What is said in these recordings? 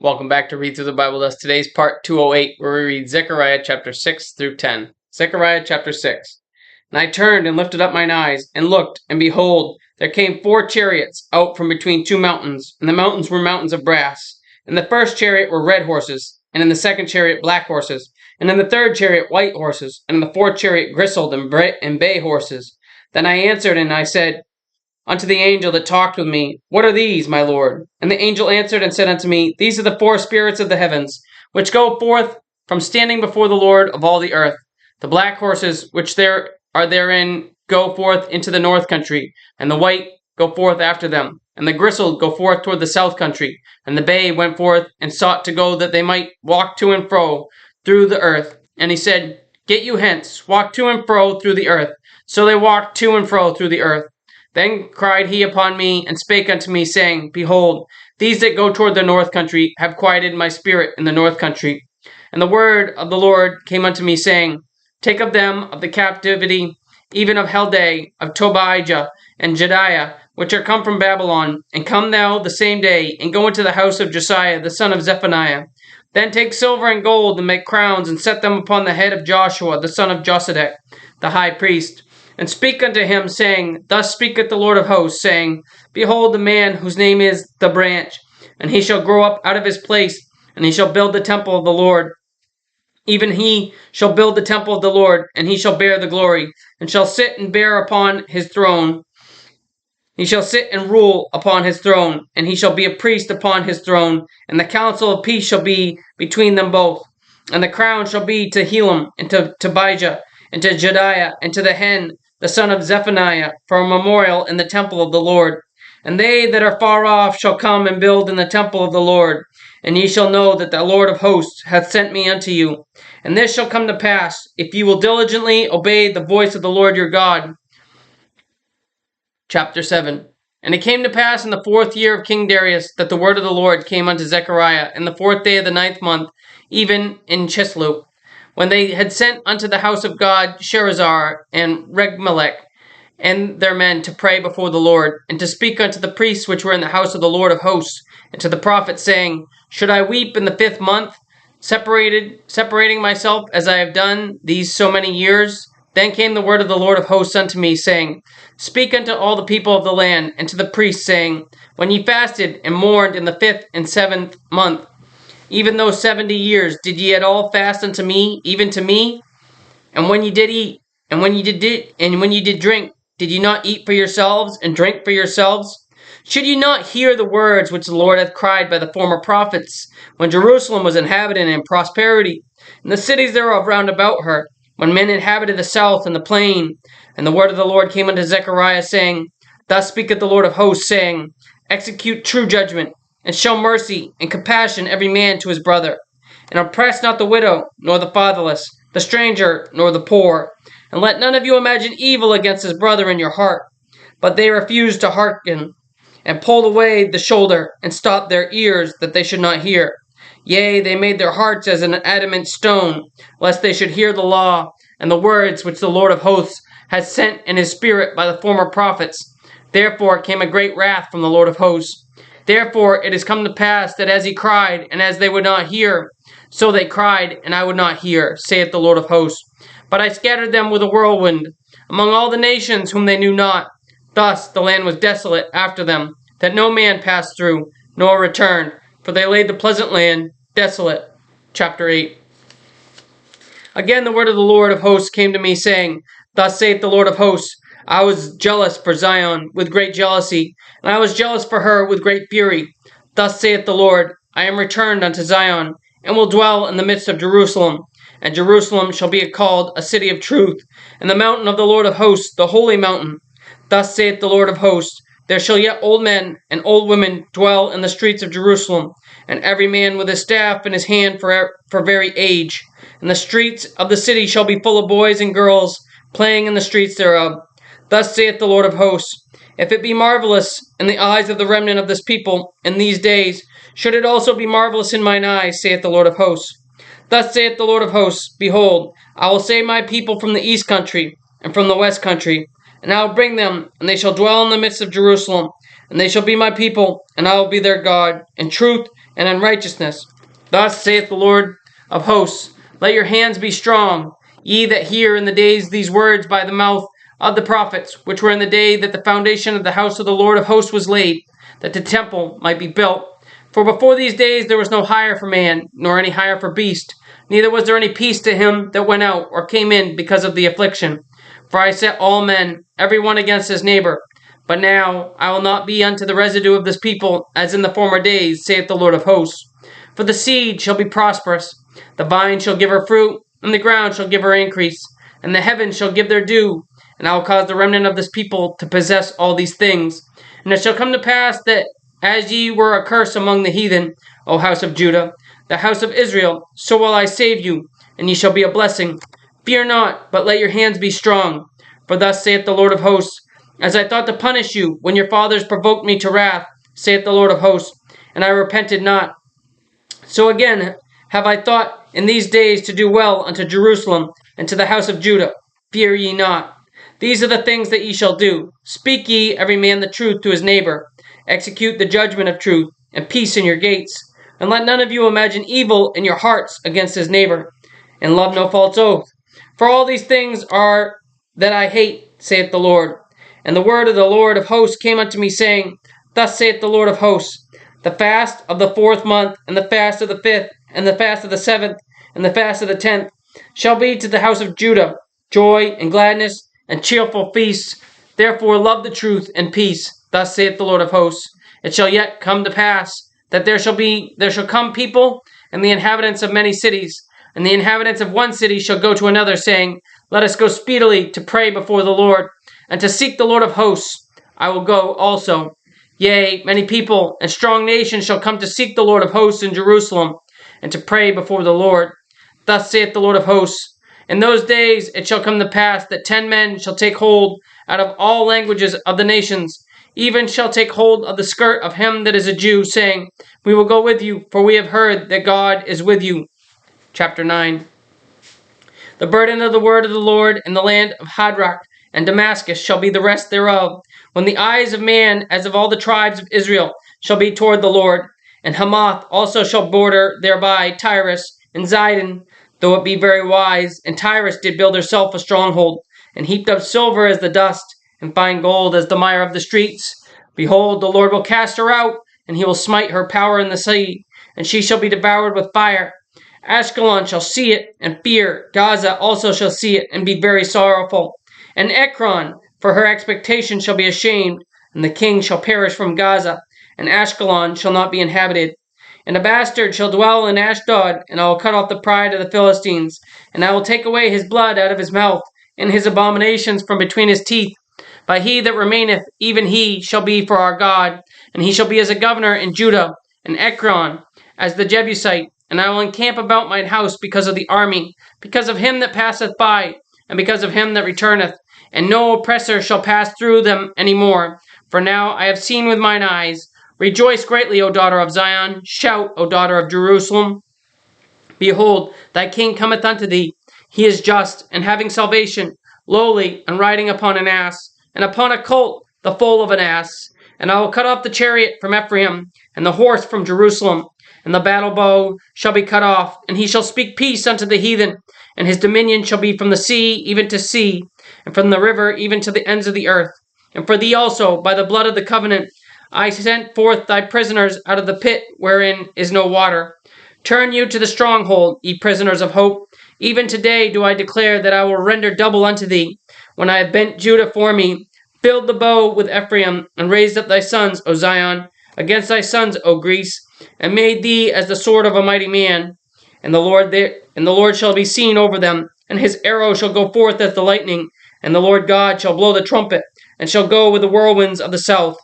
Welcome back to Read Through the Bible with us. Today's part 208, where we read Zechariah Chapters 6 through 10. Zechariah Chapter 6. And I turned and lifted up mine eyes, and looked, and behold, there came 4 chariots out from between 2 mountains, and the mountains were mountains of brass. In the first chariot were red horses, and in the second chariot black horses, and in the third chariot white horses, and in the fourth chariot grisled and bay horses. Then I answered, and I said unto the angel that talked with me, What are these, my Lord? And the angel answered and said unto me, These are the 4 spirits of the heavens, which go forth from standing before the Lord of all the earth. The black horses which there are therein go forth into the north country, and the white go forth after them, and the grisled go forth toward the south country, and the bay went forth and sought to go that they might walk to and fro through the earth. And he said, Get you hence, walk to and fro through the earth. So they walked to and fro through the earth. Then cried he upon me, and spake unto me, saying, Behold, these that go toward the north country have quieted my spirit in the north country. And the word of the Lord came unto me, saying, Take of them of the captivity, even of Heldai, of Tobijah, and Jediah, which are come from Babylon, and come thou the same day, and go into the house of Josiah, the son of Zephaniah. Then take silver and gold, and make crowns, and set them upon the head of Joshua, the son of Josedech, the high priest. And speak unto him, saying, Thus speaketh the Lord of hosts, saying, Behold the man whose name is the branch, and he shall grow up out of his place, and he shall build the temple of the Lord. Even he shall build the temple of the Lord, and he shall bear the glory, and shall sit and bear upon his throne. He shall sit and rule upon his throne, and he shall be a priest upon his throne, and the counsel of peace shall be between them both. And the crown shall be to Helam, and to Tobijah, and to Jediah, and to the hen, the son of Zephaniah, for a memorial in the temple of the Lord. And they that are far off shall come and build in the temple of the Lord. And ye shall know that the Lord of hosts hath sent me unto you. And this shall come to pass, if ye will diligently obey the voice of the Lord your God. Chapter 7. And it came to pass in the 4th year of King Darius, that the word of the Lord came unto Zechariah in the 4th day of the 9th month, even in Chisleu, when they had sent unto the house of God Sherezzar and Regmelech and their men to pray before the Lord, and to speak unto the priests which were in the house of the Lord of hosts, and to the prophets, saying, Should I weep in the 5th month, separating myself as I have done these so many years? Then came the word of the Lord of hosts unto me, saying, Speak unto all the people of the land, and to the priests, saying, When ye fasted and mourned in the 5th and 7th month, even those 70 years, did ye at all fast unto me, even to me? And when ye did eat, and when ye did drink, did ye not eat for yourselves, and drink for yourselves? Should ye not hear the words which the Lord hath cried by the former prophets, when Jerusalem was inhabited in prosperity, and the cities thereof round about her, when men inhabited the south and the plain? And the word of the Lord came unto Zechariah, saying, Thus speaketh the Lord of hosts, saying, Execute true judgment, and show mercy and compassion every man to his brother. And oppress not the widow, nor the fatherless, the stranger, nor the poor. And let none of you imagine evil against his brother in your heart. But they refused to hearken, and pulled away the shoulder, and stopped their ears, that they should not hear. Yea, they made their hearts as an adamant stone, lest they should hear the law, and the words which the Lord of hosts had sent in his spirit by the former prophets. Therefore came a great wrath from the Lord of hosts. Therefore it is come to pass that as he cried, and as they would not hear, so they cried, and I would not hear, saith the Lord of hosts. But I scattered them with a whirlwind, among all the nations whom they knew not. Thus the land was desolate after them, that no man passed through, nor returned, for they laid the pleasant land desolate. Chapter 8. Again the word of the Lord of hosts came to me, saying, Thus saith the Lord of hosts, I was jealous for Zion with great jealousy, and I was jealous for her with great fury. Thus saith the Lord, I am returned unto Zion, and will dwell in the midst of Jerusalem. And Jerusalem shall be called a city of truth, and the mountain of the Lord of hosts, the holy mountain. Thus saith the Lord of hosts, There shall yet old men and old women dwell in the streets of Jerusalem, and every man with his staff in his hand for very age. And the streets of the city shall be full of boys and girls, playing in the streets thereof. Thus saith the Lord of hosts, If it be marvelous in the eyes of the remnant of this people in these days, should it also be marvelous in mine eyes, saith the Lord of hosts. Thus saith the Lord of hosts, Behold, I will save my people from the east country, and from the west country, and I will bring them, and they shall dwell in the midst of Jerusalem, and they shall be my people, and I will be their God. In truth and unrighteousness. Thus saith the Lord of hosts, let your hands be strong, ye that hear in the days these words by the mouth of the prophets, which were in the day that the foundation of the house of the Lord of hosts was laid, that the temple might be built. For before these days there was no hire for man, nor any hire for beast, neither was there any peace to him that went out or came in because of the affliction. For I set all men, every one against his neighbor. But now I will not be unto the residue of this people as in the former days, saith the Lord of hosts. For the seed shall be prosperous, the vine shall give her fruit, and the ground shall give her increase, and the heavens shall give their dew, and I will cause the remnant of this people to possess all these things. And it shall come to pass that as ye were a curse among the heathen, O house of Judah, the house of Israel, so will I save you, and ye shall be a blessing. Fear not, but let your hands be strong. For thus saith the Lord of hosts, as I thought to punish you when your fathers provoked me to wrath, saith the Lord of hosts, and I repented not. So again have I thought in these days to do well unto Jerusalem and to the house of Judah. Fear ye not. These are the things that ye shall do. Speak ye every man the truth to his neighbor. Execute the judgment of truth, and peace in your gates. And let none of you imagine evil in your hearts against his neighbor. And love no false oath. For all these things are that I hate, saith the Lord. And the word of the Lord of hosts came unto me, saying, Thus saith the Lord of hosts, the fast of the 4th month, and the fast of the 5th, and the fast of the 7th, and the fast of the 10th, shall be to the house of Judah joy and gladness and cheerful feasts. Therefore love the truth and peace. Thus saith the Lord of hosts. It shall yet come to pass that there shall come people and the inhabitants of many cities, and the inhabitants of one city shall go to another, saying, Let us go speedily to pray before the Lord, and to seek the Lord of hosts. I will go also. Yea, many people and strong nations shall come to seek the Lord of hosts in Jerusalem, and to pray before the Lord. Thus saith the Lord of hosts, in those days it shall come to pass that 10 men shall take hold out of all languages of the nations, even shall take hold of the skirt of him that is a Jew, saying, We will go with you, for we have heard that God is with you. Chapter 9. The burden of the word of the Lord in the land of Hadrach and Damascus shall be the rest thereof, when the eyes of man, as of all the tribes of Israel, shall be toward the Lord. And Hamath also shall border thereby Tyrus and Zidon, though it be very wise. And Tyrus did build herself a stronghold, and heaped up silver as the dust, and fine gold as the mire of the streets. Behold, the Lord will cast her out, and he will smite her power in the sea, and she shall be devoured with fire. Ashkelon shall see it, and fear. Gaza also shall see it, and be very sorrowful. And Ekron, for her expectation, shall be ashamed, and the king shall perish from Gaza, and Ashkelon shall not be inhabited. And a bastard shall dwell in Ashdod, and I will cut off the pride of the Philistines, and I will take away his blood out of his mouth, and his abominations from between his teeth. But he that remaineth, even he, shall be for our God, and he shall be as a governor in Judah, and Ekron as the Jebusite. And I will encamp about mine house because of the army, because of him that passeth by, and because of him that returneth. And no oppressor shall pass through them any more. For now I have seen with mine eyes. Rejoice greatly, O daughter of Zion. Shout, O daughter of Jerusalem. Behold, thy king cometh unto thee. He is just, and having salvation, lowly, and riding upon an ass, and upon a colt, the foal of an ass. And I will cut off the chariot from Ephraim, and the horse from Jerusalem. And the battle bow shall be cut off, and he shall speak peace unto the heathen. And his dominion shall be from the sea even to sea, and from the river even to the ends of the earth. And for thee also, by the blood of the covenant, I sent forth thy prisoners out of the pit wherein is no water. Turn you to the stronghold, ye prisoners of hope. Even today do I declare that I will render double unto thee, when I have bent Judah for me, filled the bow with Ephraim, and raised up thy sons, O Zion, against thy sons, O Greece, and made thee as the sword of a mighty man. And the Lord shall be seen over them, and his arrow shall go forth as the lightning, and the Lord God shall blow the trumpet, and shall go with the whirlwinds of the south.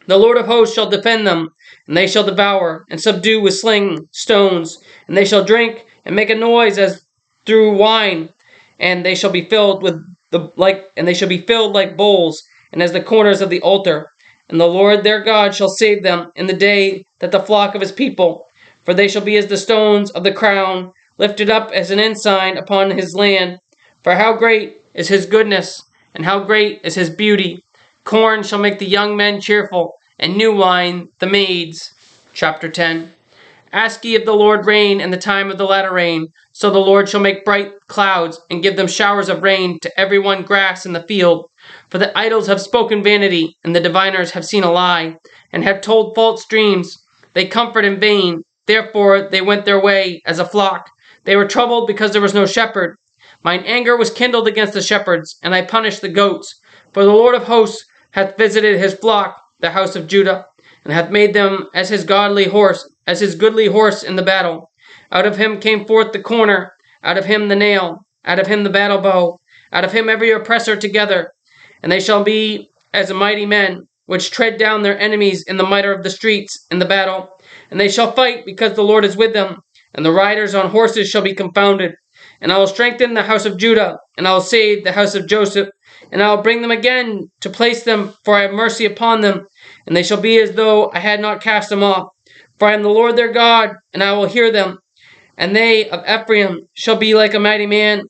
The Lord of hosts shall defend them, and they shall devour, and subdue with sling stones, and they shall drink, and make a noise as through wine, and they shall be filled like bowls, and as the corners of the altar. And the Lord their God shall save them in the day that the flock of his people, for they shall be as the stones of the crown, lifted up as an ensign upon his land. For how great is his goodness, and how great is his beauty! Corn shall make the young men cheerful, and new wine the maids. Chapter 10. Ask ye of the Lord rain in the time of the latter rain. So the Lord shall make bright clouds, and give them showers of rain to every one grass in the field. For the idols have spoken vanity, and the diviners have seen a lie, and have told false dreams. They comfort in vain. Therefore they went their way as a flock. They were troubled because there was no shepherd. Mine anger was kindled against the shepherds, and I punished the goats. For the Lord of hosts hath visited his flock, the house of Judah, and hath made them as his goodly horse in the battle. Out of him came forth the corner, out of him the nail, out of him the battle bow, out of him every oppressor together. And they shall be as mighty men, which tread down their enemies in the mitre of the streets in the battle. And they shall fight, because the Lord is with them, and the riders on horses shall be confounded. And I will strengthen the house of Judah, and I will save the house of Joseph, and I will bring them again to place them, for I have mercy upon them, and they shall be as though I had not cast them off. For I am the Lord their God, and I will hear them. And they of Ephraim shall be like a mighty man,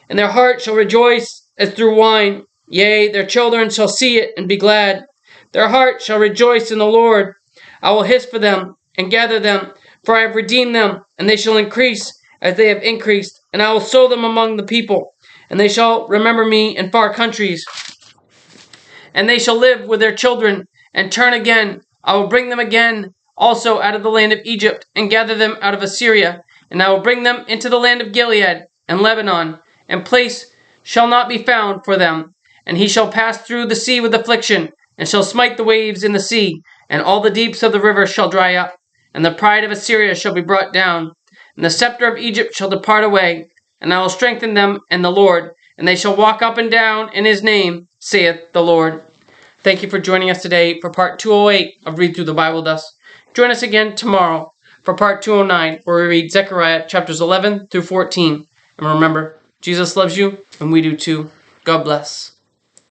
and their heart shall rejoice as through wine. Yea, their children shall see it and be glad. Their heart shall rejoice in the Lord. I will hiss for them and gather them, for I have redeemed them, and they shall increase as they have increased. And I will sow them among the people, and they shall remember me in far countries. And they shall live with their children, and turn again. I will bring them again also out of the land of Egypt, and gather them out of Assyria. And I will bring them into the land of Gilead and Lebanon, and place shall not be found for them. And he shall pass through the sea with affliction, and shall smite the waves in the sea, and all the deeps of the river shall dry up. And the pride of Assyria shall be brought down, and the scepter of Egypt shall depart away. And I will strengthen them in the Lord, and they shall walk up and down in his name, saith the Lord. Thank you for joining us today for part 208 of Read Through the Bible with us. Join us again tomorrow for part 209, where we read Zechariah Chapters 11 through 14. And remember, Jesus loves you, and we do too. God bless.